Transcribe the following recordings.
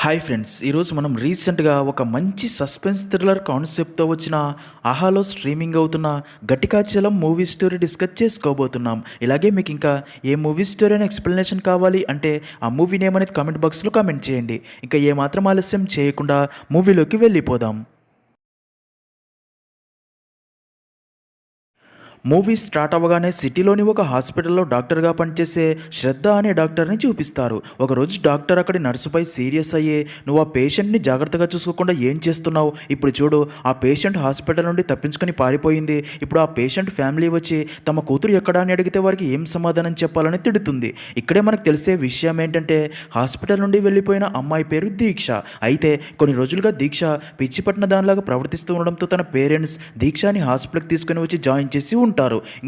Hi friends, ఈరోజు మనం రీసెంట్గా ఒక మంచి సస్పెన్స్ థ్రిల్లర్ కాన్సెప్ట్తో వచ్చిన ఆహాలో స్ట్రీమింగ్ అవుతున్న ఘటికాచలం మూవీ స్టోరీ డిస్కస్ చేసుకోబోతున్నాం. ఇలాగే మీకు ఇంకా ఏ మూవీ స్టోరీ అని ఎక్స్ప్లెనేషన్ కావాలి అంటే ఆ మూవీ నేమ్ అనేది కామెంట్ బాక్స్లో కామెంట్ చేయండి. ఇంకా ఏమాత్రం ఆలస్యం చేయకుండా మూవీలోకి వెళ్ళిపోదాం. మూవీ స్టార్ట్ అవ్వగానే సిటీలోని ఒక హాస్పిటల్లో డాక్టర్గా పనిచేసే శ్రద్ధ అనే డాక్టర్ని చూపిస్తారు. ఒకరోజు డాక్టర్ అక్కడి నర్సుపై సీరియస్ అయ్యి, నువ్వు ఆ పేషెంట్ని జాగ్రత్తగా చూసుకోకుండా ఏం చేస్తున్నావు, ఇప్పుడు చూడు ఆ పేషెంట్ హాస్పిటల్ నుండి తప్పించుకొని పారిపోయింది, ఇప్పుడు ఆ పేషెంట్ ఫ్యామిలీ వచ్చి తమ కూతురు ఎక్కడా అని అడిగితే వారికి ఏం సమాధానం చెప్పాలని తిడుతుంది. ఇక్కడే మనకు తెలిసే విషయం ఏంటంటే హాస్పిటల్ నుండి వెళ్ళిపోయిన అమ్మాయి పేరు దీక్ష. అయితే కొన్ని రోజులుగా దీక్ష పిచ్చి పట్టిన దానిలాగా ప్రవర్తిస్తూ ఉండడంతో తన పేరెంట్స్ దీక్షని హాస్పిటల్కి తీసుకుని వచ్చి జాయిన్ చేసి ఉంటారు.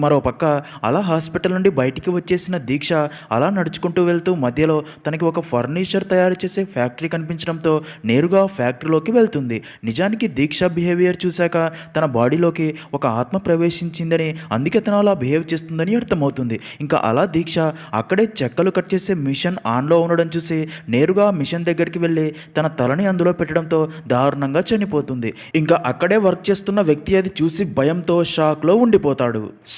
మరోపక్క అలా హాస్పిటల్ నుండి బయటికి వచ్చేసిన దీక్ష అలా నడుచుకుంటూ వెళ్తూ మధ్యలో తనకి ఒక ఫర్నిచర్ తయారు చేసే ఫ్యాక్టరీ కనిపించడంతో నేరుగా ఫ్యాక్టరీలోకి వెళ్తుంది. నిజానికి దీక్ష బిహేవియర్ చూశాక తన బాడీలోకి ఒక ఆత్మ ప్రవేశించిందని, అందుకే తను అలా బిహేవ్ చేస్తుందని అర్థమవుతుంది. ఇంకా అలా దీక్ష అక్కడే చెక్కలు కట్ చేసే మిషన్ ఆన్లో ఉండడం చూసి నేరుగా మిషన్ దగ్గరికి వెళ్ళి తన తలని అందులో పెట్టడంతో దారుణంగా చనిపోతుంది. ఇంకా అక్కడే వర్క్ చేస్తున్న వ్యక్తి అది చూసి భయంతో షాక్లో ఉండిపోతాడు.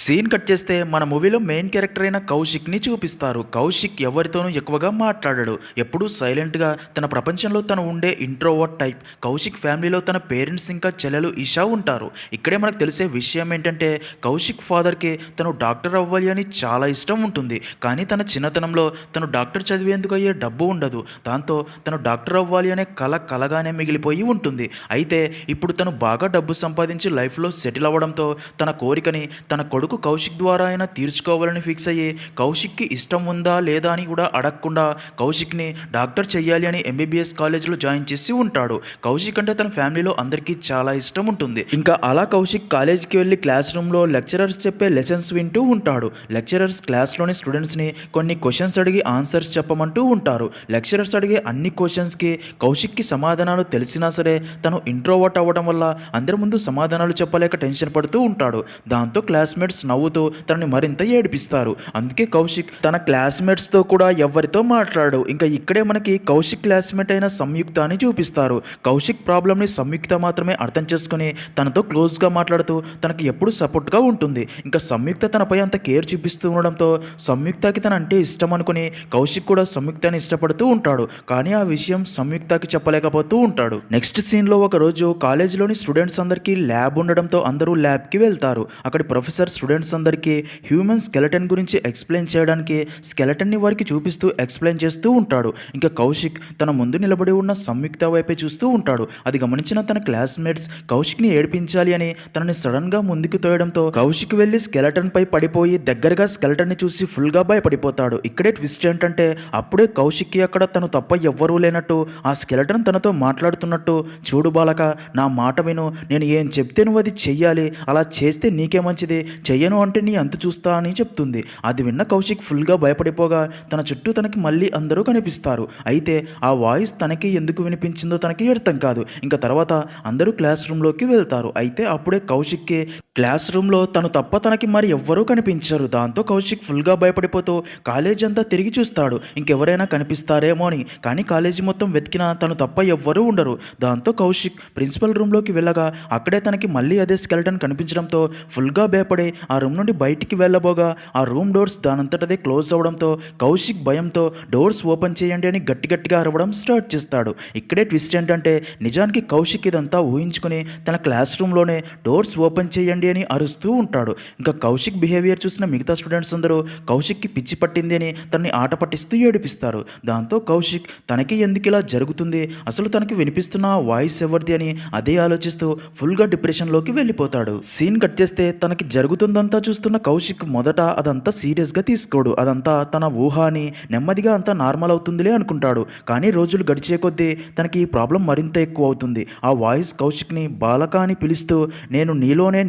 సీన్ కట్ చేస్తే మన మూవీలో మెయిన్ క్యారెక్టర్ అయిన కౌశిక్ని చూపిస్తారు. కౌశిక్ ఎవరితోనూ ఎక్కువగా మాట్లాడాడు, ఎప్పుడూ సైలెంట్గా తన ప్రపంచంలో తను ఉండే ఇంట్రోవర్ట్ టైప్. కౌశిక్ ఫ్యామిలీలో తన పేరెంట్స్ ఇంకా చెల్లెలు ఇషా ఉంటారు. ఇక్కడే మనకు తెలిసే విషయం ఏంటంటే కౌశిక్ ఫాదర్కి తను డాక్టర్ అవ్వాలి అని చాలా ఇష్టం ఉంటుంది. కానీ తన చిన్నతనంలో తను డాక్టర్ చదివేందుకు అయ్యే డబ్బు ఉండదు. దాంతో తను డాక్టర్ అవ్వాలి అనే కలగానే మిగిలిపోయి ఉంటుంది. అయితే ఇప్పుడు తను బాగా డబ్బు సంపాదించి లైఫ్లో సెటిల్ అవ్వడంతో తన కోరికని తన కొడుకు కౌశిక్ ద్వారా అయినా తీర్చుకోవాలని ఫిక్స్ అయ్యి కౌశిక్కి ఇష్టం ఉందా లేదా అని కూడా అడగకుండా కౌశిక్ని డాక్టర్ చెయ్యాలి అని ఎంబీబీఎస్ కాలేజ్లో జాయిన్ చేసి ఉంటాడు. కౌశిక్ అంటే తన ఫ్యామిలీలో అందరికీ చాలా ఇష్టం ఉంటుంది. ఇంకా అలా కౌశిక్ కాలేజీకి వెళ్ళి క్లాస్ రూమ్లో లెక్చరర్స్ చెప్పే లెసన్స్ వింటూ ఉంటాడు. లెక్చరర్స్ క్లాస్లోని స్టూడెంట్స్ని కొన్ని క్వశ్చన్స్ అడిగి ఆన్సర్స్ చెప్పమంటూ ఉంటారు. లెక్చరర్స్ అడిగే అన్ని క్వశ్చన్స్కి కౌశిక్కి సమాధానాలు తెలిసినా సరే తను ఇంట్రోవర్ట్ అవ్వడం వల్ల అందరి ముందు సమాధానాలు చెప్పలేక టెన్షన్ పడుతూ ఉంటాడు. దాంతో క్లాస్మేట్స్ నవ్వుతూ తనని మరింత ఏడిపిస్తారు. అందుకే కౌశిక్ తన క్లాస్మేట్స్తో కూడా ఎవరితో మాట్లాడు. ఇంకా ఇక్కడే మనకి కౌశిక్ క్లాస్మేట్ అయిన సంయుక్త అని చూపిస్తారు. కౌశిక్ ప్రాబ్లమ్ని సంయుక్త మాత్రమే అర్థం చేసుకుని తనతో క్లోజ్గా మాట్లాడుతూ తనకి ఎప్పుడు సపోర్ట్గా ఉంటుంది. ఇంకా సంయుక్త తనపై అంత కేర్ చూపిస్తూ ఉండడంతో సంయుక్తకి తన అంటే ఇష్టం అనుకుని కౌశిక్ కూడా సంయుక్తని ఇష్టపడుతూ ఉంటాడు. కానీ ఆ విషయం సంయుక్తకి చెప్పలేకపోతూ ఉంటాడు. నెక్స్ట్ సీన్లో ఒక రోజు కాలేజీలోని స్టూడెంట్స్ అందరికీ ల్యాబ్ ఉండడంతో అందరూ ల్యాబ్కి వెళ్తారు. అక్కడి ప్రొఫెసర్ స్టూడెంట్స్ అందరికీ హ్యూమన్ స్కెలటన్ గురించి ఎక్స్ప్లెయిన్ చేయడానికి స్కెలటన్ని వారికి చూపిస్తూ ఎక్స్ప్లెయిన్ చేస్తూ ఉంటాడు. ఇంకా కౌశిక్ తన ముందు నిలబడి ఉన్న సంయుక్త వైపే చూస్తూ ఉంటాడు. అది గమనించిన తన క్లాస్మేట్స్ కౌశిక్ని ఏడిపించాలి అని తనని సడన్గా ముందుకు తోయడంతో కౌశిక్ వెళ్ళి స్కెలటన్ పై పడిపోయి దగ్గరగా స్కెలటన్ని చూసి ఫుల్గా భయపడిపోతాడు. ఇక్కడే ట్విస్ట్ ఏంటంటే అప్పుడే కౌశిక్కి అక్కడ తను తప్ప ఎవ్వరూ లేనట్టు ఆ స్కెలటన్ తనతో మాట్లాడుతున్నట్టు, చూడు బాలక, నా మాట విను, నేను ఏం చెప్తే నువ్వు అది చెయ్యాలి, అలా చేస్తే నీకే మంచిది, చెయ్యను అంటే నీ అంత చూస్తా అని చెప్తుంది. అది విన్న కౌశిక్ ఫుల్గా భయపడిపోగా తన చుట్టూ తనకి మళ్ళీ అందరూ కనిపిస్తారు. అయితే ఆ వాయిస్ తనకి ఎందుకు వినిపించిందో తనకి అర్థం కాదు. ఇంకా తర్వాత అందరూ క్లాస్ రూమ్లోకి వెళ్తారు. అయితే అప్పుడే కౌశిక్కి క్లాస్ రూమ్లో తను తప్ప తనకి మరి ఎవ్వరూ కనిపించరు. దాంతో కౌశిక్ ఫుల్గా భయపడిపోతూ కాలేజీ అంతా తిరిగి చూస్తాడు ఇంకెవరైనా కనిపిస్తారేమో అని. కానీ కాలేజీ మొత్తం వెతికినా తను తప్ప ఎవ్వరూ ఉండరు. దాంతో కౌశిక్ ప్రిన్సిపల్ రూమ్లోకి వెళ్ళగా అక్కడే తనకి మళ్ళీ అదే స్కెలటన్ కనిపించడంతో ఫుల్గా భయపడి ఆ రూమ్ నుండి బయటికి వెళ్ళబోగా ఆ రూమ్ డోర్స్ దానంతటదే క్లోజ్ అవడంతో కౌశిక్ భయంతో డోర్స్ ఓపెన్ చేయండి అని గట్టిగా అరవడం స్టార్ట్ చేస్తాడు. ఇక్కడే ట్విస్ట్ ఏంటంటే నిజానికి కౌశిక్ ఇదంతా ఊహించుకుని తన క్లాస్ రూమ్లోనే డోర్స్ ఓపెన్ చేయండి అని అరుస్తూ ఉంటాడు. ఇంకా కౌశిక్ బిహేవియర్ చూసిన మిగతా స్టూడెంట్స్ అందరూ కౌశిక్కి పిచ్చి పట్టింది అని తనని ఆట పట్టిస్తూ ఏడిపిస్తారు. దాంతో కౌశిక్ తనకి ఎందుకు ఇలా జరుగుతుంది, అసలు తనకి వినిపిస్తున్న ఆ వాయిస్ ఎవరిది అని అదే ఆలోచిస్తూ ఫుల్గా డిప్రెషన్లోకి వెళ్ళిపోతాడు. సీన్ కట్ చేస్తే తనకి జరుగుతుందంతా చూస్తున్న కౌశిక్ మొదట అదంతా సీరియస్గా తీసుకోడు. అదంతా తన ఊహ అని నెమ్మదిగా అంతా నార్మల్ అవుతుందిలే అనుకుంటాడు. కానీ రోజులు గడిచే కొద్దీ తనకి ఈ ప్రాబ్లం మరింత ఎక్కువ అవుతుంది. ఆ వాయిస్ కౌశిక్ని బాలక అని పిలుస్తూ నేను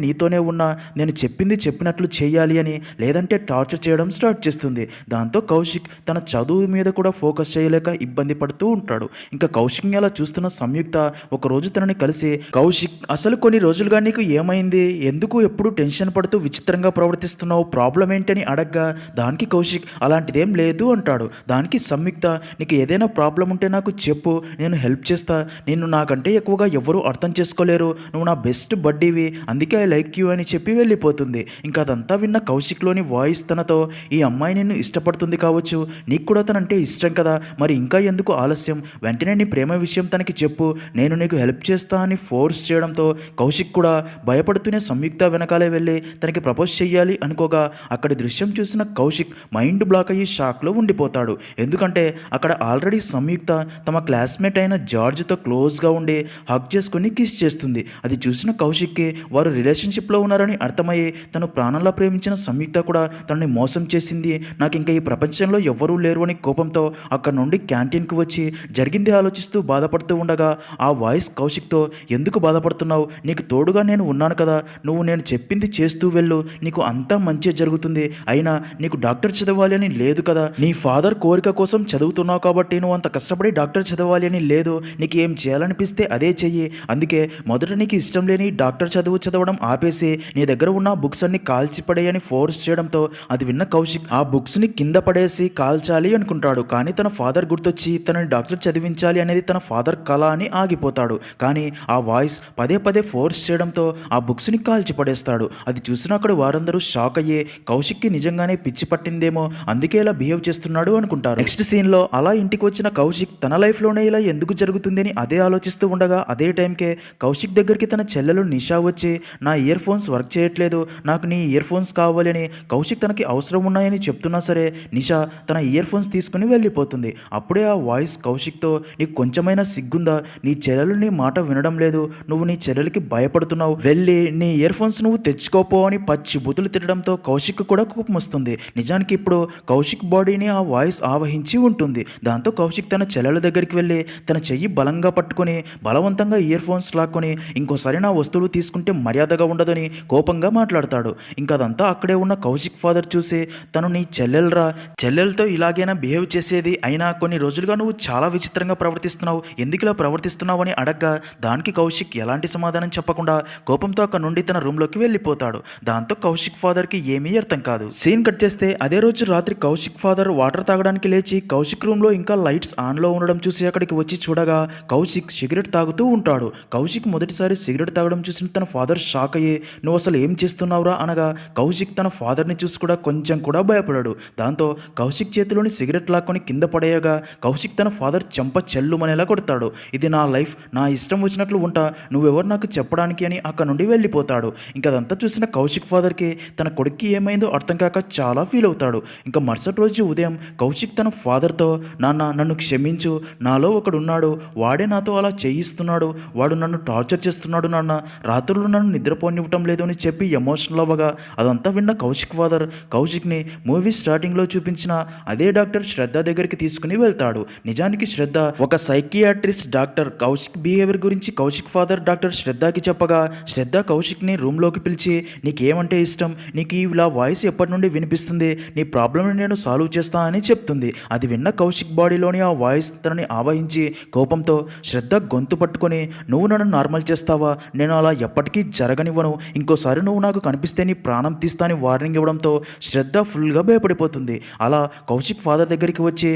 నీతోనే ఉన్నా, నేను చెప్పింది చెప్పినట్లు చేయాలి అని, లేదంటే టార్చర్ చేయడం స్టార్ట్ చేస్తుంది. దాంతో కౌశిక్ తన చదువు మీద కూడా ఫోకస్ చేయలేక ఇబ్బంది పడుతూ ఉంటాడు. ఇంకా కౌశిక్ని అలా చూస్తున్న సంయుక్త ఒకరోజు తనని కలిసి, కౌశిక్ అసలు కొన్ని రోజులుగా నీకు ఏమైంది, ఎందుకు ఎప్పుడు టెన్షన్ టెన్షన్ పడుతూ విచిత్రంగా ప్రవర్తిస్తున్నావు, ప్రాబ్లం ఏంటని అడగ్గా దానికి కౌశిక్ అలాంటిదేం లేదు అంటాడు. దానికి సంయుక్త నీకు ఏదైనా ప్రాబ్లం ఉంటే నాకు చెప్పు, నేను హెల్ప్ చేస్తా, నేను నాకంటే ఎక్కువగా ఎవరు అర్థం చేసుకోలేరు, నువ్వు నా బెస్ట్ బడ్డీవి, అందుకే ఐ లైక్ యూ అని చెప్పి వెళ్ళిపోతుంది. ఇంకా అదంతా విన్న కౌశిక్లోని వాయిస్ తనతో ఈ అమ్మాయి నిన్ను ఇష్టపడుతుంది కావచ్చు, నీకు కూడా తనంటే ఇష్టం కదా, మరి ఇంకా ఎందుకు ఆలస్యం, వెంటనే నీ ప్రేమ విషయం తనకి చెప్పు, నేను నీకు హెల్ప్ చేస్తా అని ఫోర్స్ చేయడంతో కౌశిక్ కూడా భయపడుతూనే సంయుక్త వెనకాలే వెళ్ళి తనకి ప్రపోజ్ చెయ్యాలి అనుకోగా అక్కడి దృశ్యం చూసిన కౌశిక్ మైండ్ బ్లాక్ అయ్యి షాక్లో ఉండిపోతాడు. ఎందుకంటే అక్కడ ఆల్రెడీ సంయుక్త తమ క్లాస్మేట్ అయిన జార్జ్తో క్లోజ్గా ఉండి హగ్ చేసుకుని కిస్ చేస్తుంది. అది చూసిన కౌశిక్కి వారు రిలేషన్షిప్లో ఉన్నారని అర్థమయ్యి తను ప్రాణంలా ప్రేమించిన సంయుక్త కూడా తనని మోసం చేసింది, నాకు ఇంకా ఈ ప్రపంచంలో ఎవ్వరూ లేరు అని కోపంతో అక్కడ నుండి క్యాంటీన్కి వచ్చి జరిగింది ఆలోచిస్తూ బాధపడుతూ ఉండగా ఆ వాయిస్ కౌశిక్తో ఎందుకు బాధపడుతున్నావు, నీకు తోడుగా నేను ఉన్నాను కదా, నువ్వు నేను చెప్పింది చేస్తూ వెళ్ళు, నీకు అంతా మంచి జరుగుతుంది, అయినా నీకు డాక్టర్ చదవాలి అని లేదు కదా, నీ ఫాదర్ కోరిక కోసం చదువుతున్నావు కాబట్టి నువ్వు అంత కష్టపడి డాక్టర్ చదవాలి అని లేదు, నీకు ఏం చేయాలనిపిస్తే అదే చెయ్యి, అందుకే మొదట నీకు ఇష్టం లేని డాక్టర్ చదవడం ఆపేసి నీ దగ్గర ఉన్న బుక్స్ అన్ని కాల్చిపడేయని ఫోర్స్ చేయడంతో అది విన్న కౌశిక్ ఆ బుక్స్ని కింద పడేసి కాల్చాలి అనుకుంటాడు. కానీ తన ఫాదర్ గుర్తొచ్చి తనని డాక్టర్ చదివించాలి అనేది తన ఫాదర్ కళ అని ఆగిపోతాడు. కానీ ఆ వాయిస్ పదే పదే ఫోర్స్ చేయడంతో ఆ బుక్స్ని కాల్చి పడేస్తాడు. అది చూసిన అక్కడ వారందరూ షాక్ అయ్యే కౌశిక్కి నిజంగానే పిచ్చి పట్టిందేమో, అందుకే ఇలా బిహేవ్ చేస్తున్నాడు అనుకుంటారు. నెక్స్ట్ సీన్లో అలా ఇంటికి వచ్చిన కౌశిక్ తన లైఫ్లోనే ఇలా ఎందుకు జరుగుతుంది అని అదే ఆలోచిస్తూ ఉండగా అదే టైంకే కౌశిక్ దగ్గరికి తన చెల్లెలు నిషా వచ్చి నా ఇయర్ ఫోన్స్ వర్క్ చేయట్లేదు, నాకు నీ ఇయర్ ఫోన్స్ కావాలి అని కౌశిక్ తనకి అవసరం ఉన్నాయని చెప్తున్నా సరే నిషా తన ఇయర్ ఫోన్స్ తీసుకుని వెళ్ళిపోతుంది. అప్పుడే ఆ వాయిస్ కౌశిక్తో నీకు కొంచెమైనా సిగ్గుందా, నీ చెల్లెలు నీ మాట వినడం లేదు, నువ్వు నీ చెల్లెలకి భయపడుతున్నావు, వెళ్ళి నీ ఇయర్ ఫోన్స్ నువ్వు తెచ్చుకోపో అని పచ్చి బూతులు తిట్టడంతో కౌశిక్ కూడా కోపం వస్తుంది. నిజానికి ఇప్పుడు కౌశిక్ బాడీని ఆ వాయిస్ ఆవహించి ఉంటుంది. దాంతో కౌశిక్ తన చెల్లెల దగ్గరికి వెళ్ళి తన చెయ్యి బలంగా పట్టుకొని బలవంతంగా ఇయర్ ఫోన్స్ లాక్కొని ఇంకోసారి నా వస్తువులు తీసుకుంటే మర్యాదగా ఉండదని కోపంగా మాట్లాడతాడు. ఇంకా అదంతా అక్కడే ఉన్న కౌశిక్ ఫాదర్ చూసి తను నీ చెల్లెలరా, చెల్లెలతో ఇలాగైనా బిహేవ్ చేసేది, అయినా కొన్ని రోజులుగా నువ్వు చాలా విచిత్రంగా ప్రవర్తిస్తున్నావు, ఎందుకు ఇలా ప్రవర్తిస్తున్నావు అని అడగ్గా దానికి కౌశిక్ ఎలాంటి సమాధానం చెప్పకుండా కోపంతో అక్కడ నుండి తన రూమ్లోకి వెళ్ళిపోతాడు. దాంతో కౌశిక్ ఫాదర్కి ఏమీ అర్థం కాదు. సీన్ కట్ చేస్తే అదే రోజు రాత్రి కౌశిక్ ఫాదర్ వాటర్ తాగడానికి లేచి కౌశిక్ రూమ్లో ఇంకా లైట్స్ ఆన్లో ఉండడం చూసి అక్కడికి వచ్చి చూడగా కౌశిక్ సిగరెట్ తాగుతూ ఉంటాడు. కౌశిక్ మొదటిసారి సిగరెట్ తాగడం చూసిన తన ఫాదర్ షాక్ అయ్యి నువ్వు అసలు ఏం చేస్తున్నావురా అనగా కౌశిక్ తన ఫాదర్ని చూసి కూడా కొంచెం కూడా భయపడాడు. దాంతో కౌశిక్ చేతిలోని సిగరెట్ లాక్కొని కింద పడేయగా కౌశిక్ తన ఫాదర్ చెంప చెల్లుమనేలా కొడతాడు. ఇది నా లైఫ్, నా ఇష్టం వచ్చినట్లు ఉంటా, నువ్వెవరు నాకు చెప్పడానికి అని అక్కడ నుండి వెళ్ళిపోతాడు. ఇంకా అదంతా చూసిన కౌశిక్ ఫాదర్కి తన కొడుక్కి ఏమైందో అర్థం కాక చాలా ఫీల్ అవుతాడు. ఇంకా మరుసటి రోజు ఉదయం కౌశిక్ తన ఫాదర్తో నాన్న నన్ను క్షమించు, నాలో ఒకడున్నాడు, వాడే నాతో అలా చేయిస్తున్నాడు, వాడు నన్ను టార్చర్ చేస్తున్నాడు నాన్న, రాత్రులు నన్ను నిద్రపోనివ్వటం లేదు అని చెప్పి ఎమోషనల్ అవ్వగా అదంతా విన్న కౌశిక్ ఫాదర్ కౌశిక్ని మూవీ స్టార్టింగ్లో చూపించిన అదే డాక్టర్ శ్రద్ధ దగ్గరికి తీసుకుని వెళ్తాడు. నిజానికి శ్రద్ధ ఒక సైకియాట్రిస్ట్ డాక్టర్. కౌశిక్ బిహేవియర్ గురించి కౌశిక్ ఫాదర్ డాక్టర్ శ్రద్ధకి చెప్పగా శ్రద్ధ కౌశిక్ని రూమ్లోకి పిలిచి నీకేమంటే ఇష్టం, నీకు ఇలా వాయిస్ ఎప్పటి నుండి వినిపిస్తుంది, నీ ప్రాబ్లమ్ని నేను సాల్వ్ చేస్తా అని చెప్తుంది. అది విన్న కౌశిక్ బాడీలోని ఆ వాయిస్ తనని ఆవహించి కోపంతో శ్రద్ధ గొంతు పట్టుకొని నువ్వు నన్ను నార్మల్ చేస్తావా, నేను అలా ఎప్పటికీ జరగనివ్వను, ఇంకోసారి నువ్వు నాకు కనిపిస్తే నీ ప్రాణం తీస్తాని వార్నింగ్ ఇవ్వడంతో శ్రద్ధ ఫుల్గా భయపడిపోతుంది. అలా కౌశిక్ ఫాదర్ దగ్గరికి వచ్చి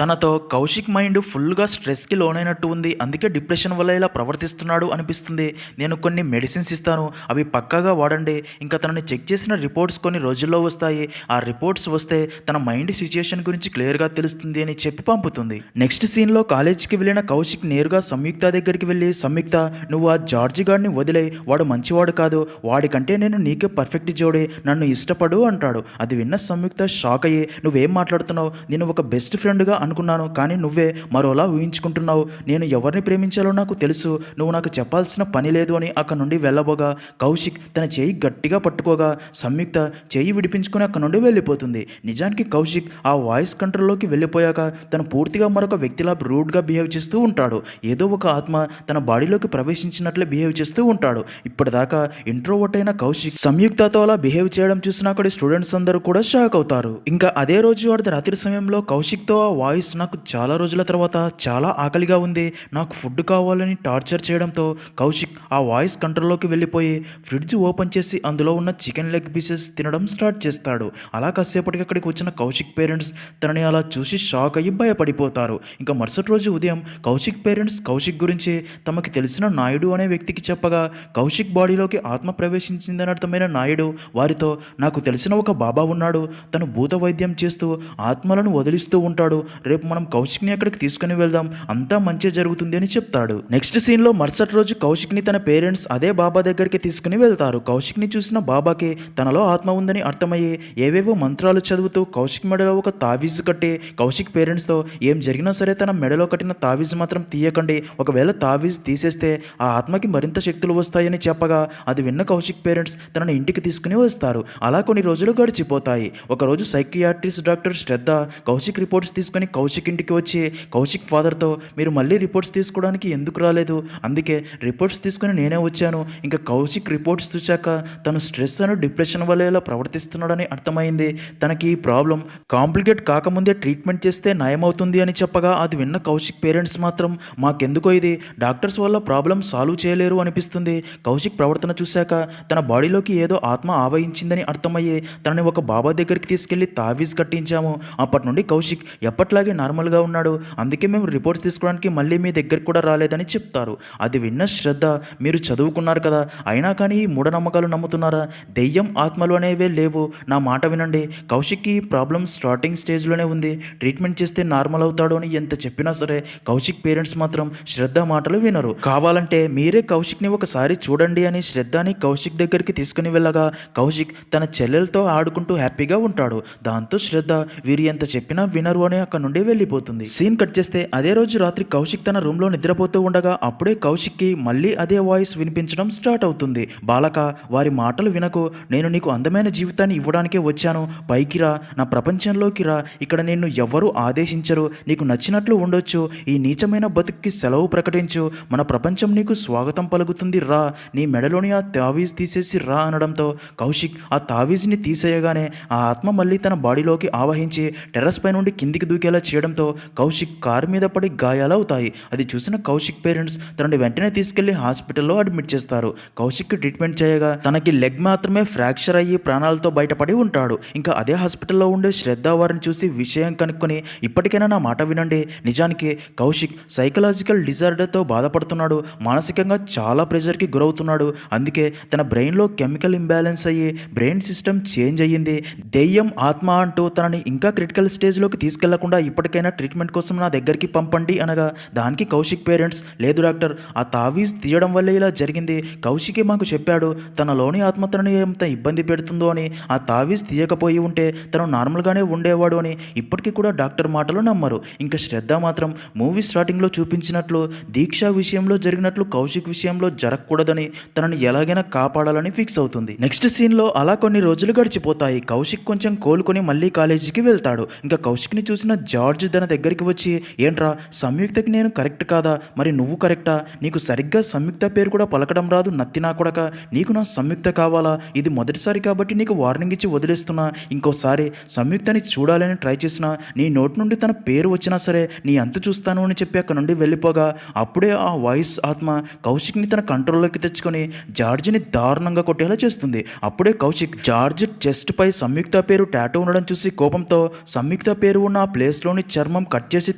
తనతో కౌశిక్ మైండ్ ఫుల్గా స్ట్రెస్కి లోనైనట్టు ఉంది, అందుకే డిప్రెషన్ వల్ల ఇలా ప్రవర్తిస్తున్నాడు అనిపిస్తుంది, నేను కొన్ని మెడిసిన్స్ ఇస్తాను, అవి పక్కాగా వాడండి, ఇంకా తనని చెక్ చేసిన రిపోర్ట్స్ కొన్ని రోజుల్లో వస్తాయి, ఆ రిపోర్ట్స్ వస్తే తన మైండ్ సిచ్యుయేషన్ గురించి క్లియర్గా తెలుస్తుంది అని చెప్పి పంపుతుంది. నెక్స్ట్ సీన్లో కాలేజీకి వెళ్ళిన కౌశిక్ నేరుగా సంయుక్త దగ్గరికి వెళ్ళి సంయుక్త నువ్వు ఆ జార్జి గాడిని వదిలే, వాడు మంచివాడు కాదు, వాడికంటే నేను నీకే పర్ఫెక్ట్ జోడే, నన్ను ఇష్టపడు అంటాడు. అది విన్న సంయుక్త షాక్ అయ్యి నువ్వేం మాట్లాడుతున్నావు, నేను ఒక బెస్ట్ ఫ్రెండ్గా అనుకున్నాను, కానీ నువ్వే మరోలా ఊహించుకుంటున్నావు, నేను ఎవరిని ప్రేమించాలో నాకు తెలుసు, నువ్వు నాకు చెప్పాల్సిన పని లేదు అని అక్కడ నుండి వెళ్ళబోగా కౌశిక్ తన చేయి గట్టిగా పట్టుకోగా సంయుక్త చేయి విడిపించుకుని అక్కడ నుండి వెళ్ళిపోతుంది. నిజానికి కౌశిక్ ఆ వాయిస్ కంట్రోల్లోకి వెళ్ళిపోయాక తను పూర్తిగా మరొక వ్యక్తిలా రూడ్గా బిహేవ్ చేస్తూ ఉంటాడు. ఏదో ఒక ఆత్మ తన బాడీలోకి ప్రవేశించినట్లే బిహేవ్ చేస్తూ ఉంటాడు. ఇప్పటిదాకా ఇంట్రోవర్ట్ అయిన కౌశిక్ సంయుక్తతో అలా బిహేవ్ చేయడం చూసిన అక్కడి స్టూడెంట్స్ అందరూ కూడా షాక్ అవుతారు. ఇంకా అదే రోజు రాత్రి సమయంలో కౌశిక్తో ఆ వాయిస్ నాకు చాలా రోజుల తర్వాత చాలా ఆకలిగా ఉంది, నాకు ఫుడ్ కావాలని టార్చర్ చేయడంతో కౌశిక్ ఆ వాయిస్ కంట్రోల్లోకి వెళ్ళిపోయి ఫ్రిడ్జ్ ఓపెన్ చేసి అందులో ఉన్న చికెన్ లెగ్ పీసెస్ తినడం స్టార్ట్ చేస్తాడు. అలా కాసేపటికి అక్కడికి వచ్చిన కౌశిక్ పేరెంట్స్ తనని అలా చూసి షాక్ అయ్యి భయపడిపోతారు. ఇంకా మరుసటి రోజు ఉదయం కౌశిక్ పేరెంట్స్ కౌశిక్ గురించి తమకి తెలిసిన నాయుడు అనే వ్యక్తికి చెప్పగా కౌశిక్ బాడీలోకి ఆత్మ ప్రవేశించిందని అర్థమైన నాయుడు వారితో, నాకు తెలిసిన ఒక బాబా ఉన్నాడు, తను భూత వైద్యం చేస్తూ ఆత్మలను వదిలిస్తూ ఉంటాడు, రేపు మనం కౌశిక్ని అక్కడికి తీసుకుని వెళ్దాం, అంతా మంచి జరుగుతుంది అని చెప్తాడు. నెక్స్ట్ సీన్లో మరుసటి రోజు కౌశిక్ని తన పేరెంట్స్ అదే బాబా దగ్గరికి తీసుకుని వెళ్తారు. కౌశిక్ని చూసిన బాబాకి తనలో ఆత్మ ఉందని అర్థమయ్యి ఏవేవో మంత్రాలు చదువుతూ కౌశిక్ మెడలో ఒక తావీజు కట్టి కౌశిక్ పేరెంట్స్తో, ఏం జరిగినా సరే తన మెడలో కట్టిన తావీజు మాత్రం తీయకండి, ఒకవేళ తావీజు తీసేస్తే ఆ ఆత్మకి మరింత శక్తులు వస్తాయని చెప్పగా అది విన్న కౌశిక్ పేరెంట్స్ తనని ఇంటికి తీసుకుని వస్తారు. అలా కొన్ని రోజులు గడిచిపోతాయి. ఒకరోజు సైకియాట్రిస్ట్ డాక్టర్ శ్రద్ధ కౌశిక్ రిపోర్ట్స్ తీసుకుని కౌశిక్ ఇంటికి వచ్చి కౌశిక్ ఫాదర్తో, మీరు మళ్ళీ రిపోర్ట్స్ తీసుకోవడానికి ఎందుకు రాలేదు, అందుకే రిపోర్ట్స్ తీసుకుని నేనే వచ్చాను. ఇంకా కౌశిక్ రిపోర్ట్స్ చూశాక తను స్ట్రెస్ అని డిప్రెషన్ వల్ల ఇలా ప్రవర్తిస్తున్నాడని అర్థమైంది, తనకి ఈ ప్రాబ్లం కాంప్లికేట్ కాకముందే ట్రీట్మెంట్ చేస్తే నయమవుతుంది అని చెప్పగా అది విన్న కౌశిక్ పేరెంట్స్ మాత్రం, మాకెందుకో ఇది డాక్టర్స్ వల్ల ప్రాబ్లం సాల్వ్ చేయలేరు అనిపిస్తుంది. కౌశిక్ ప్రవర్తన చూశాక తన బాడీలోకి ఏదో ఆత్మ ఆవహించిందని అర్థమయ్యే తనని ఒక బాబా దగ్గరికి తీసుకెళ్లి తావీజ్ కట్టించాము. అప్పటి నుండి కౌశిక్ ఎప్పట్లాగే నార్మల్గా ఉన్నాడు, అందుకే మేము రిపోర్ట్స్ తీసుకోవడానికి మళ్ళీ మీ దగ్గరికి కూడా రాలేదని చెప్తారు. అది విన్న శ్రద్ధ, మీరు చదువుకున్నారు కదా, అయినా కానీ ఈ మూఢనమ్మకాలు నమ్ముతున్నారా, దెయ్యం ఆత్మలు అనేవే లేవు, నా మాట వినండి, కౌశిక్కి ఈ ప్రాబ్లం స్టార్టింగ్ స్టేజ్లోనే ఉంది, ట్రీట్మెంట్ చేస్తే నార్మల్ అవుతాడు అని ఎంత చెప్పినా సరే కౌశిక్ పేరెంట్స్ మాత్రం శ్రద్ధ మాటలు వినరు. కావాలంటే మీరే కౌశిక్ని ఒకసారి చూడండి అని శ్రద్ధని కౌశిక్ దగ్గరికి తీసుకుని వెళ్ళగా కౌశిక్ తన చెల్లెలతో ఆడుకుంటూ హ్యాపీగా ఉంటాడు. దాంతో శ్రద్ధ వీరు ఎంత చెప్పినా వినరు అని అక్కడ నుండి వెళ్ళిపోతుంది. సీన్ కట్ చేస్తే అదే రోజు రాత్రి కౌశిక్ తన రూమ్లో నిద్రపోతూ ఉండగా అప్పుడే కౌశిక్కి మళ్ళీ అదే వాయిస్ వినిపించడం స్టార్ట్ అవుతుంది. బాలక, వారి మాటలు వినకు, నేను నీకు అందమైన జీవితాన్ని ఇవ్వడానికే వచ్చాను, పైకి రా, నా ప్రపంచంలోకి రా, ఇక్కడ నిన్ను ఎవ్వరూ ఆదేశించరు, నీకు నచ్చినట్లు ఉండొచ్చు, ఈ నీచమైన బతుక్కి సెలవు ప్రకటించు, మన ప్రపంచం నీకు స్వాగతం పలుకుతుంది, రా, నీ మెడలోని ఆ తావీజ్ తీసేసి రా అనడంతో కౌశిక్ ఆ తావీజ్ని తీసేయగానే ఆ ఆత్మ మళ్ళీ తన బాడీలోకి ఆవహించి టెర్రస్ పై నుండి కిందికి దూకేలా చేయడంతో కౌశిక్ కారు మీద పడి గాయాలవుతాయి. అది చూసిన కౌశిక్ పేరెంట్స్ తనని వెంటనే తీసుకెళ్లి హాస్పిటల్లో అడ్మిట్ చేస్తారు. కౌశిక్ ట్రీట్మెంట్ చేయగా తనకి లెగ్ మాత్రమే ఫ్రాక్చర్ అయ్యి ప్రాణాలతో బయటపడి ఉంటాడు. ఇంకా అదే హాస్పిటల్లో ఉండే శ్రద్ధ వారిని చూసి విషయం కనుక్కొని, ఇప్పటికైనా నా మాట వినండి, నిజానికి కౌశిక్ సైకలాజికల్ డిజార్డర్తో బాధపడుతున్నాడు, మానసికంగా చాలా ప్రెషర్కి గురవుతున్నాడు, అందుకే తన బ్రెయిన్లో కెమికల్ ఇంబ్యాలెన్స్ అయ్యి బ్రెయిన్ సిస్టమ్ చేంజ్ అయ్యింది, దెయ్యం ఆత్మ అంటూ తనని ఇంకా క్రిటికల్ స్టేజ్లోకి తీసుకెళ్లకుండా ఇప్పటికైనా ట్రీట్మెంట్ కోసం నా దగ్గరికి పంపండి అనగా దానికి కౌశిక్ పేరెంట్స్, లేదు డాక్టర్, ఆ తావీజ్ తీయడం వల్లే ఇలా జరిగింది, కౌశికే మాకు చెప్పాడు తనలోని ఆత్మ తనని ఎంత ఇబ్బంది పెడుతుందో అని, ఆ తావీజ్ తీయకపోయి ఉంటే తను నార్మల్గానే ఉండేవాడు అని ఇప్పటికీ కూడా డాక్టర్ మాటలు నమ్మరు. ఇంకా శ్రద్ధ మాత్రం మూవీ స్టార్టింగ్లో చూపించినట్లు దీక్ష విషయంలో జరిగినట్లు కౌశిక్ విషయంలో జరగకూడదని తనని ఎలాగైనా కాపాడాలని ఫిక్స్ అవుతుంది. నెక్స్ట్ సీన్లో అలా కొన్ని రోజులు గడిచిపోతాయి. కౌశిక్ కొంచెం కోలుకొని మళ్ళీ కాలేజీకి వెళ్తాడు. ఇంకా కౌశిక్ని చూసిన జార్జ్ తన దగ్గరికి వచ్చి, ఏంట్రా సంయుక్తకి నేను కరెక్ట్ కాదా, మరి నువ్వు కరెక్టా, నీకు సరిగ్గా సంయుక్త పేరు కూడా పలకడం రాదు, నత్తినా కొడక, నీకు నా సంయుక్త కావాలా, ఇది మొదటిసారి కాబట్టి నీకు వార్నింగ్ ఇచ్చి వదిలేస్తున్నా, ఇంకోసారి సంయుక్తని చూడాలని ట్రై చేసినా నీ నోటి నుండి తన పేరు వచ్చినా సరే నీ అంతు చూస్తాను అని చెప్పి అక్కడ నుండి వెళ్ళిపోగా అప్పుడే ఆ వాయిస్ ఆత్మ కౌశిక్ని తన కంట్రోల్లోకి తెచ్చుకొని జార్జిని దారుణంగా కొట్టేలా చేస్తుంది. అప్పుడే కౌశిక్ జార్జ్ చెస్ట్ పై సంయుక్త పేరు టాటూ ఉండడం చూసి కోపంతో సంయుక్త పేరు ఉన్న ఆ ప్లేస్లోని చర్మం కట్ చేసి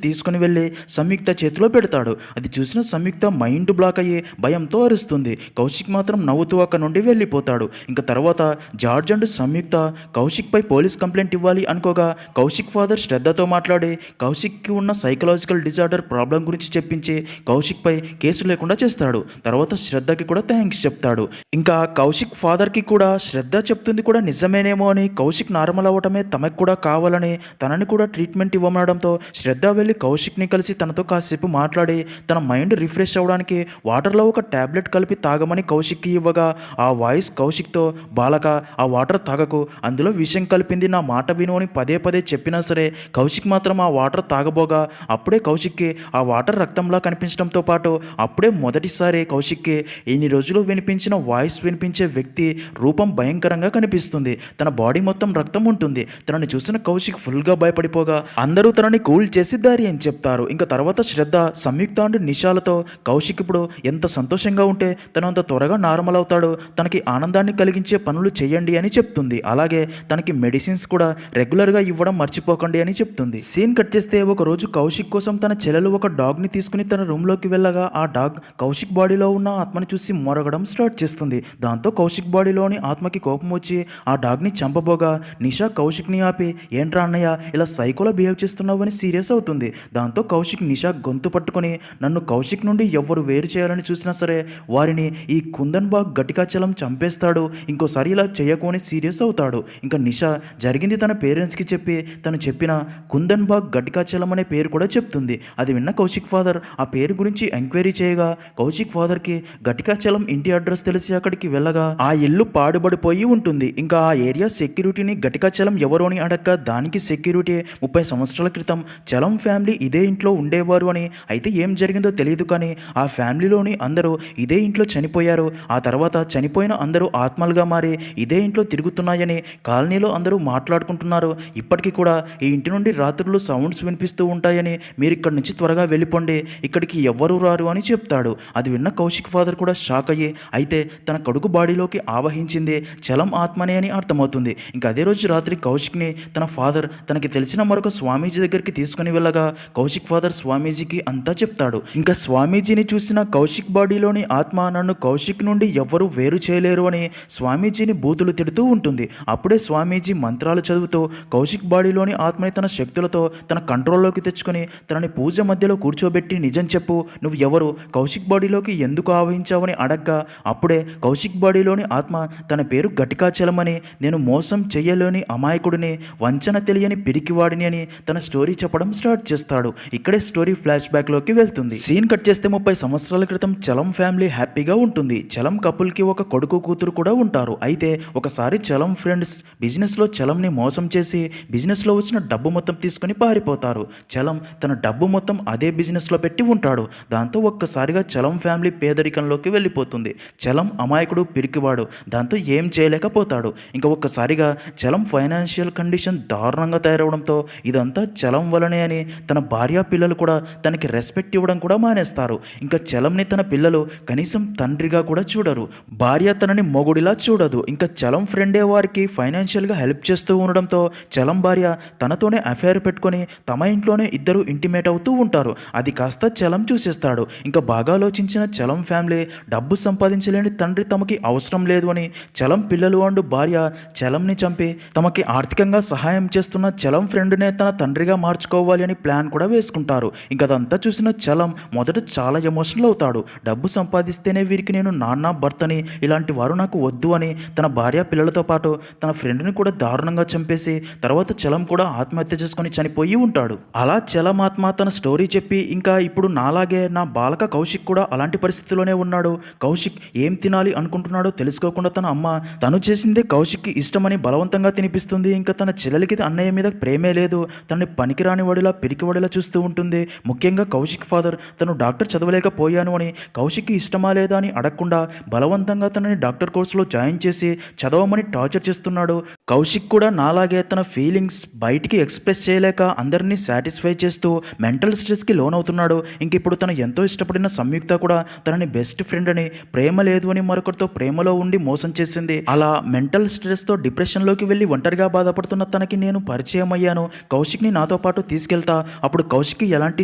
తీసుకుని వెళ్ళి సంయుక్త చేతిలో పెడతాడు. అది చూసిన సంయుక్త మైండ్ బ్లాక్ అయ్యి భయంతో అరుస్తుంది. కౌశిక్ మాత్రం నవ్వుతూ అక్కడ నుండి వెళ్ళిపోతాడు. ఇంకా తర్వాత జార్జ్ అండ్ సంయుక్త కౌశిక్ పై పోలీస్ కంప్లైంట్ ఇవ్వాలి అనుకోగా కౌశిక్ ఫాదర్ శ్రద్ధతో మాట్లాడి కౌశిక్కి ఉన్న సైకలాజికల్ డిజార్డర్ ప్రాబ్లం గురించి చెప్పించి కౌశిక్ పై కేసు లేకుండా చేస్తాడు. తర్వాత శ్రద్ధకి కూడా థ్యాంక్స్ చెప్తాడు. ఇంకా కౌశిక్ ఫాదర్కి కూడా శ్రద్ధ చెప్తుంది కూడా నిజమేనేమో అని, కౌశిక్ నార్మల్ అవ్వటమే తమకు కూడా కావాలని తనని కూడా ట్రీట్మెంట్ ఇవ్వమనడంతో శ్రద్ధ వెళ్ళి కౌశిక్ని కలిసి తనతో కాసేపు మాట్లాడి తన మైండ్ రిఫ్రెష్ అవ్వడానికి వాటర్లో ఒక టాబ్లెట్ కలిపి తాగమని కౌశిక్కి ఇవ్వగా ఆ వాయిస్ కౌశిక్తో, బాలక, ఆ వాటర్ తాగకు, అందులో విషం కలిపింది, నా మాట విను అని పదే పదే చెప్పినా సరే కౌశిక్ మాత్రం ఆ వాటర్ తాగబోగా అప్పుడే కౌశిక్కి ఆ వాటర్ రక్తంలా కనిపించడంతో పాటు అప్పుడే మొదటిసారి కౌశిక్కి ఇన్ని రోజులు వినిపించిన వాయిస్ వినిపించే వ్యక్తి రూపం భయంకరంగా కనిపిస్తుంది. తన బాడీ మొత్తం రక్తం ఉంటుంది. తనని చూసిన కౌశిక్ ఫుల్గా భయపడిపోగా అందరూ అందరూ తనని కూల్ చేసి ధైర్యం చెప్తారు. ఇంకా తర్వాత శ్రద్ధ, సంయుక్త అండ్ నిషాలతో కౌశిక్ ఇప్పుడు ఎంత సంతోషంగా ఉంటే తను అంత త్వరగా నార్మల్ అవుతాడు, తనకి ఆనందాన్ని కలిగించే పనులు చేయండి అని చెప్తుంది. అలాగే తనకి మెడిసిన్స్ కూడా రెగ్యులర్గా ఇవ్వడం మర్చిపోకండి అని చెప్తుంది. సీన్ కట్ చేస్తే ఒకరోజు కౌశిక్ కోసం తన చెల్లెలు ఒక డాగ్ని తీసుకుని తన రూమ్లోకి వెళ్ళగా ఆ డాగ్ కౌశిక్ బాడీలో ఉన్న ఆత్మని చూసి మొరగడం స్టార్ట్ చేస్తుంది. దాంతో కౌశిక్ బాడీలోని ఆత్మకి కోపం వచ్చి ఆ డాగ్ని చంపబోగా నిషా కౌశిక్ని ఆపి ఏంట్రా అన్నయ్య ఇలా సైకోలో బిహేవ్ చేస్తున్నావు అని సీరియస్ అవుతుంది. దాంతో కౌశిక్ నిషా గొంతు పట్టుకొని నన్ను కౌశిక్ నుండి ఎవరు వేరు చేయాలని చూసినా సరే వారిని ఈ కుందన్ బాగ్ ఘటికాచలం చంపేస్తాడు, ఇంకోసారి ఇలా చేయకొని సీరియస్ అవుతాడు. ఇంకా నిషా జరిగింది తన పేరెంట్స్కి చెప్పి తను చెప్పిన కుందన్ బాగ్ ఘటికాచలం అనే పేరు కూడా చెప్తుంది. అది విన్న కౌశిక్ ఫాదర్ ఆ పేరు గురించి ఎంక్వైరీ చేయగా కౌశిక్ ఫాదర్కి ఘటికాచలం ఇంటి అడ్రస్ తెలిసి అక్కడికి వెళ్ళగా ఆ ఇల్లు పాడుబడిపోయి ఉంటుంది. ఇంకా ఆ ఏరియా సెక్యూరిటీని ఘటికాచలం ఎవరు అని అడక్క దానికి సెక్యూరిటీ 30 సంవత్సరాల క్రితం చలం ఫ్యామిలీ ఇదే ఇంట్లో ఉండేవారు అని, అయితే ఏం జరిగిందో తెలియదు కానీ ఆ ఫ్యామిలీలోని అందరూ ఇదే ఇంట్లో చనిపోయారు, ఆ తర్వాత చనిపోయిన అందరూ ఆత్మలుగా మారి ఇదే ఇంట్లో తిరుగుతున్నాయని కాలనీలో అందరూ మాట్లాడుకుంటున్నారు. ఇప్పటికీ కూడా ఈ ఇంటి నుండి రాత్రులు సౌండ్స్ వినిపిస్తూ ఉంటాయని, మీరు ఇక్కడి నుంచి త్వరగా వెళ్ళిపోండి, ఇక్కడికి ఎవ్వరూ రారు అని చెప్తాడు. అది విన్న కౌశిక్ ఫాదర్ కూడా షాక్ అయ్యి అయితే తన కొడుకు బాడీలోకి ఆవహించింది చలం ఆత్మనే అని అర్థమవుతుంది. ఇంకా అదే రోజు రాత్రి కౌశిక్ని తన ఫాదర్ తనకి తెలిసిన మరొక స్వామీజీ దగ్గరికి తీసుకుని వెళ్ళగా కౌశిక్ ఫాదర్ స్వామీజీకి అంతా చెప్తాడు. ఇంకా స్వామీజీని చూసిన కౌశిక్ బాడీలోని ఆత్మ నన్ను కౌశిక్ నుండి ఎవ్వరూ వేరు చేయలేరు అని స్వామీజీని బూతులు తిడుతూ ఉంటుంది. అప్పుడే స్వామీజీ మంత్రాలు చదువుతూ కౌశిక్ బాడీలోని ఆత్మని తన శక్తులతో తన కంట్రోల్లోకి తెచ్చుకొని తనని పూజ మధ్యలో కూర్చోబెట్టి నిజం చెప్పు, నువ్వు ఎవరు, కౌశిక్ బాడీలోకి ఎందుకు ఆవహించావని అడగ్గా అప్పుడే కౌశిక్ బాడీలోని ఆత్మ తన పేరు ఘటికాచలమని, నేను మోసం చెయ్యలేని అమాయకుడిని, వంచన తెలియని పిరికివాడిని అని తన స్టోరీ చెప్పడం స్టార్ట్ చేస్తాడు. ఇక్కడే స్టోరీ ఫ్లాష్ బ్యాక్లోకి వెళ్తుంది. సీన్ కట్ చేస్తే 30 సంవత్సరాల క్రితం చలం ఫ్యామిలీ హ్యాపీగా ఉంటుంది. చలం కపుల్కి ఒక కొడుకు కూతురు కూడా ఉంటారు. అయితే ఒకసారి చలం ఫ్రెండ్స్ బిజినెస్లో చలంని మోసం చేసి బిజినెస్లో వచ్చిన డబ్బు మొత్తం తీసుకుని పారిపోతారు. చలం తన డబ్బు మొత్తం అదే బిజినెస్లో పెట్టి ఉంటాడు. దాంతో ఒక్కసారిగా చలం ఫ్యామిలీ పేదరికంలోకి వెళ్ళిపోతుంది. చలం అమాయకుడు, పిరికివాడు, దాంతో ఏం చేయలేకపోతాడు. ఇంకా ఒక్కసారిగా చలం ఫైనాన్షియల్ కండిషన్ దారుణంగా తయారవడంతో ఇదంతా చలం వలనే అని తన భార్య పిల్లలు కూడా తనకి రెస్పెక్ట్ ఇవ్వడం కూడా మానేస్తారు. ఇంకా చలంని తన పిల్లలు కనీసం తండ్రిగా కూడా చూడరు, భార్య తనని మొగుడిలా చూడదు. ఇంకా చలం ఫ్రెండే వారికి ఫైనాన్షియల్గా హెల్ప్ చేస్తూ ఉండడంతో చలం భార్య తనతోనే అఫైర్ పెట్టుకొని తమ ఇంట్లోనే ఇద్దరు ఇంటిమేట్ అవుతూ ఉంటారు. అది కాస్త చలం చూసేస్తాడు. ఇంకా బాగా ఆలోచించిన చలం ఫ్యామిలీ డబ్బు సంపాదించలేని తండ్రి తమకి అవసరం లేదు అని చలం పిల్లలు అండ్ భార్య చలంని చంపి తమకి ఆర్థికంగా సహాయం చేస్తున్న చలం ఫ్రెండ్నే తన తండ్రిగా మార్చుకోవాలి అని ప్లాన్ కూడా వేసుకుంటారు. ఇంకా అదంతా చూసిన చలం మొదట చాలా ఎమోషనల్ అవుతాడు. డబ్బు సంపాదిస్తేనే వీరికి నేను నాన్న భర్తని, ఇలాంటి వారు నాకు వద్దు అని తన భార్య పిల్లలతో పాటు తన ఫ్రెండ్ని కూడా దారుణంగా చంపేసి తర్వాత చలం కూడా ఆత్మహత్య చేసుకొని చనిపోయి ఉంటాడు. అలా చలం ఆత్మ తన స్టోరీ చెప్పి ఇంకా ఇప్పుడు నాలాగే నా బాలక కౌశిక్ కూడా అలాంటి పరిస్థితిలోనే ఉన్నాడు. కౌశిక్ ఏం తినాలి అనుకుంటున్నాడో తెలుసుకోకుండా తన అమ్మ తను చేసిందే కౌశిక్కి ఇష్టమని బలవంతంగా తినిపిస్తుంది. ఇంకా తన చెల్లెలికి అన్నయ్య మీద ప్రేమే లేదు, తనని పనికిరాని వాడిలా పిరికివాడిలా చూస్తూ ఉంటుంది. ముఖ్యంగా కౌశిక్ ఫాదర్ తను డాక్టర్ చదవలేకపోయాను అని కౌశిక్కి ఇష్టమా లేదా అని అడగకుండా బలవంతంగా తనని డాక్టర్ కోర్సులో జాయిన్ చేసి చదవమని టార్చర్ చేస్తున్నాడు. కౌశిక్ కూడా నాలాగే తన ఫీలింగ్స్ బయటికి ఎక్స్ప్రెస్ చేయలేక అందరినీ సాటిస్ఫై చేస్తూ మెంటల్ స్ట్రెస్కి లోన్ అవుతున్నాడు. ఇంక ఇప్పుడు తను ఎంతో ఇష్టపడిన సంయుక్త కూడా తనని బెస్ట్ ఫ్రెండ్ అని, ప్రేమ లేదు అని మరొకరితో ప్రేమలో ఉండి మోసం చేసింది. అలా మెంటల్ స్ట్రెస్తో డిప్రెషన్లోకి వెళ్ళి ఒంటరిగా బాధపడుతున్న తనకి నేను పరిచయం అయ్యాను, కౌశిక్ని నాతో పాటు తీసుకెళ్తా, అప్పుడు కౌశిక్కి ఎలాంటి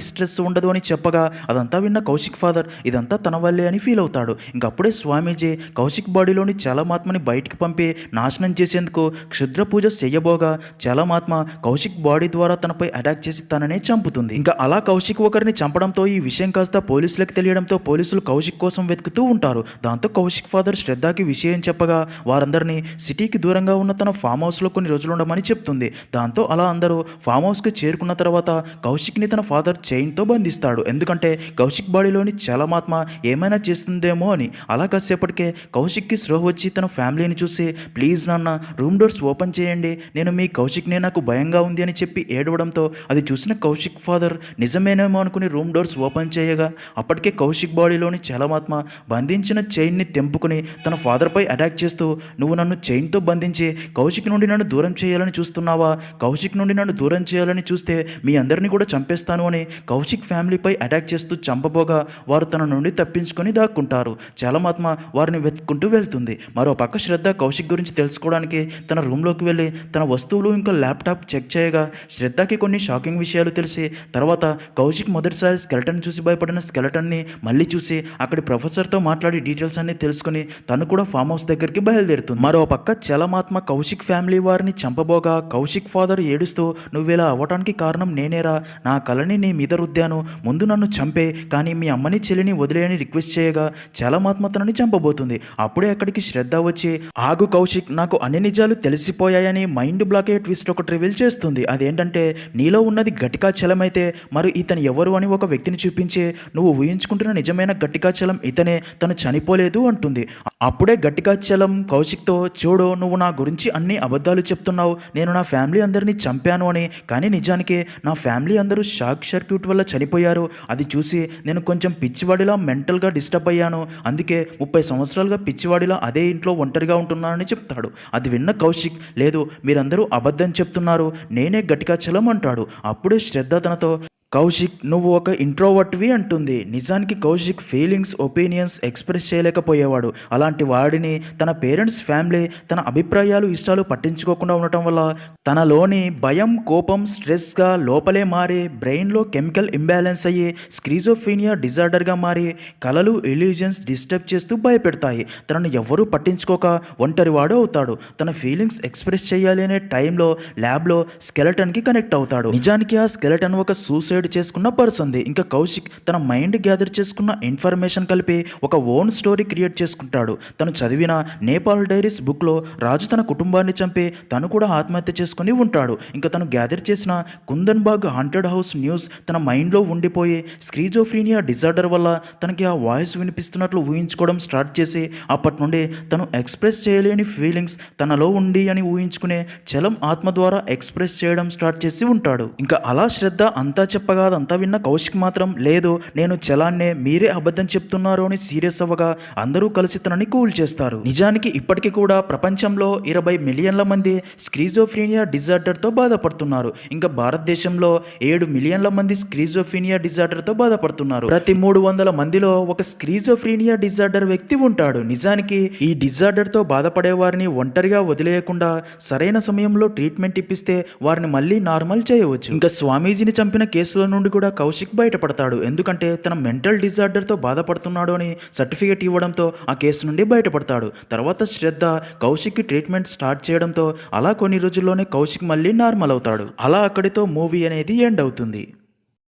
స్ట్రెస్ ఉండదు అని చెప్పగా అదంతా విన్న కౌశిక్ ఫాదర్ ఇదంతా తన వల్లే అని ఫీల్ అవుతాడు. ఇంకప్పుడే స్వామీజీ కౌశిక్ బాడీలోని చలమాత్మని బయటికి పంపి నాశనం చేసేందుకు క్షుద్ర పూజ చెయ్యబోగా చలమాత్మ కౌశిక్ బాడీ ద్వారా తనపై అటాక్ చేసి తననే చంపుతుంది. ఇంకా అలా కౌశిక్ ఒకరిని చంపడంతో ఈ విషయం కాస్త పోలీసులకు తెలియడంతో పోలీసులు కౌశిక్ కోసం వెతుకుతూ ఉంటారు. దాంతో కౌశిక్ ఫాదర్ శ్రద్ధకి విషయం చెప్పగా వారందరినీ సిటీకి దూరంగా ఉన్న తన ఫామ్ హౌస్లో కొన్ని రోజులు ఉండమని చెప్తుంది. దాంతో అలా అందరూ ఫామ్ హౌస్కి చేరుకున్న తర్వాత కౌశిక్ని తన ఫాదర్ చైన్తో బంధిస్తాడు. ఎందుకంటే కౌశిక్ బాడీలోని చలమాత్మ ఏమైనా చేస్తుందేమో అని. అలా కాసేపటికే కౌశిక్కి స్పృహ వచ్చి తన ఫ్యామిలీని చూసి ప్లీజ్ నాన్న రూమ్ డోర్స్ ఓపెన్ చేయండి, నేను మీ కౌశిక్నే, నాకు భయంగా ఉంది అని చెప్పి ఏడవడంతో అది చూసిన కౌశిక్ ఫాదర్ నిజమేనేమో అనుకుని రూమ్ డోర్స్ ఓపెన్ చేయగా అప్పటికే కౌశిక్ బాడీలోని చలమాత్మ బంధించిన చైన్ని తెంపుకుని తన ఫాదర్పై అటాక్ చేస్తూ నువ్వు నన్ను చైన్తో బంధించి కౌశిక్ నుండి నన్ను దూరం చేయాలని చూస్తున్నావా, కౌశిక్ నుండి నన్ను దూరం చేయాలని చేయాలని చూస్తే మీ అందరినీ కూడా చంపేస్తాను అని కౌశిక్ ఫ్యామిలీపై అటాక్ చేస్తూ చంపబోగా వారు తన నుండి తప్పించుకొని దాక్కుంటారు. చలమాత్మ వారిని వెతుక్కుంటూ వెళ్తుంది. మరో పక్క శ్రద్ధ కౌశిక్ గురించి తెలుసుకోవడానికి తన రూమ్లోకి వెళ్ళి తన వస్తువులు ఇంకా ల్యాప్టాప్ చెక్ చేయగా శ్రద్ధకి కొన్ని షాకింగ్ విషయాలు తెలిసి తర్వాత కౌశిక్ మొదటిసారి స్కెలటన్ చూసి భయపడిన స్కెలటన్ని మళ్ళీ చూసి అక్కడి ప్రొఫెసర్తో మాట్లాడి డీటెయిల్స్ అన్ని తెలుసుకుని తను కూడా ఫామ్ హౌస్ దగ్గరికి బయలుదేరుతుంది. మరో పక్క చలమాత్మ కౌశిక్ ఫ్యామిలీ వారిని చంపబోగా కౌశిక్ ఫాదర్ ఏడుస్తూ నువ్విలా అవ్వటానికి కారణం నేనేరా, నా కళని నీ మీద రుద్దాను, ముందు నన్ను చంపే కానీ మీ అమ్మని చెల్లిని వదిలేయని రిక్వెస్ట్ చేయగా చలమాత్మ తనని చంపబోతుంది. అప్పుడే అక్కడికి శ్రద్ధ వచ్చి ఆగు కౌశిక్, నాకు అన్ని నిజాలు తెలిసిపోయాయని మైండ్ బ్లాక్ అయ్యే ట్విస్ట్ ఒకటి రివీల్ చేస్తుంది. అదేంటంటే నీలో ఉన్నది గట్టికా చలమైతే మరి ఇతను ఎవరు అని ఒక వ్యక్తిని చూపించి నువ్వు ఊహించుకుంటున్న నిజమైన గట్టికా చలం ఇతనే, తను చనిపోలేదు అంటుంది. అప్పుడే గట్టికా చలం కౌశిక్తో చూడు నువ్వు నా గురించి అన్ని అబద్ధాలు చెప్తున్నావు, నేను నా ఫ్యామిలీ అందరినీ చంపాను అని, కానీ నిజానికి నా ఫ్యామిలీ అందరూ షాక్ సర్క్యూట్ వల్ల చనిపోయారు, అది చూసి నేను కొంచెం పిచ్చివాడిలా మెంటల్గా డిస్టర్బ్ అయ్యాను, అందుకే 30 సంవత్సరాలుగా పిచ్చివాడిలా అదే ఇంట్లో ఒంటరిగా ఉంటున్నానని చెప్తాడు. అది విన్న కౌశిక్ లేదు మీరందరూ అబద్ధం చెప్తున్నారు, నేనే గట్టిగా చలం అంటాడు. అప్పుడే శ్రద్ధ తనతో కౌశిక్ నువ్వు ఒక ఇంట్రోవర్ట్వి అంటుంది. నిజానికి కౌశిక్ ఫీలింగ్స్ ఒపీనియన్స్ ఎక్స్ప్రెస్ చేయలేకపోయేవాడు. అలాంటి వాడిని తన పేరెంట్స్ ఫ్యామిలీ తన అభిప్రాయాలు ఇష్టాలు పట్టించుకోకుండా ఉండటం వల్ల తనలోని భయం కోపం స్ట్రెస్గా లోపలే మారి బ్రెయిన్లో కెమికల్ ఇంబ్యాలెన్స్ అయ్యి స్క్రీజోఫ్రీనియా డిజార్డర్గా మారి కలలు ఇల్యూజన్స్ డిస్టర్బ్ చేస్తూ భయపెడతాయి. తనను ఎవరూ పట్టించుకోక ఒంటరివాడు అవుతాడు. తన ఫీలింగ్స్ ఎక్స్ప్రెస్ చేయాలి అనే టైంలో ల్యాబ్లో స్కెలటన్కి కనెక్ట్ అవుతాడు. నిజానికి ఆ స్కెలటన్ ఒక సూసైడ్ చేసుకున్న పర్సన్ది. ఇంకా కౌశిక్ తన మైండ్ గ్యాదర్ చేసుకున్న ఇన్ఫర్మేషన్ కలిపి ఒక ఓన్ స్టోరీ క్రియేట్ చేసుకుంటాడు. తను చదివిన నేపాల్ డైరీస్ బుక్లో రాజు తన కుటుంబాన్ని చంపి తను కూడా ఆత్మహత్య చేసుకుని ఉంటాడు. ఇంకా తను గ్యాదర్ చేసిన కుందన్బాగ్ హాంటెడ్ హౌస్ న్యూస్ తన మైండ్లో ఉండిపోయి స్క్రీజోఫ్రీనియా డిజార్డర్ వల్ల తనకి ఆ వాయిస్ వినిపిస్తున్నట్లు ఊహించుకోవడం స్టార్ట్ చేసి అప్పటి నుండి తను ఎక్స్ప్రెస్ చేయలేని ఫీలింగ్స్ తనలో ఉండి అని ఊహించుకునే చలం ఆత్మ ద్వారా ఎక్స్ప్రెస్ చేయడం స్టార్ట్ చేసి ఉంటాడు. ఇంకా అలా శ్రద్ధ అంతా చెప్పగా అదంతా విన్న కౌశిక్ మాత్రం లేదు నేను చలాన్నే, మీరే అబద్ధం చెప్తున్నారు అని సీరియస్ అవ్వగా అందరూ కలిసి తనని కూల్ చేస్తారు. నిజానికి ఇప్పటికీ కూడా ప్రపంచంలో 20 మిలియన్ల మంది స్క్రీజోఫ్రీనియా డిజార్డర్తో బాధపడుతున్నారు. ఇంకా భారతదేశంలో 7 మిలియన్ల మంది స్క్రీజోఫ్రీనియా డిజార్డర్తో బాధపడుతున్నారు. ప్రతి 300 మందిలో ఒక స్క్రీజోఫ్రీనియా డిజార్డర్ వ్యక్తి ఉంటాడు. నిజానికి ఈ డిజార్డర్తో బాధపడే వారిని ఒంటరిగా వదిలేయకుండా సరైన సమయంలో ట్రీట్మెంట్ ఇప్పిస్తే వారిని మళ్ళీ నార్మల్ చేయవచ్చు. ఇంకా స్వామీజీని చంపిన కేసులో నుండి కూడా కౌశిక్ బయటపడతాడు. ఎందుకంటే తన మెంటల్ డిజార్డర్తో బాధపడుతున్నాడు అని సర్టిఫికేట్ ఇవ్వడంతో ఆ కేసు నుండి బయటపడతాడు. తర్వాత శ్రద్ధ కౌశిక్కి ట్రీట్మెంట్ స్టార్ట్ చేయడంతో అలా కొన్ని రోజుల్లోనే కౌశిక్ మళ్ళీ నార్మల్ అవుతాడు. అలా అక్కడితో మూవీ అనేది ఎండ్ అవుతుంది.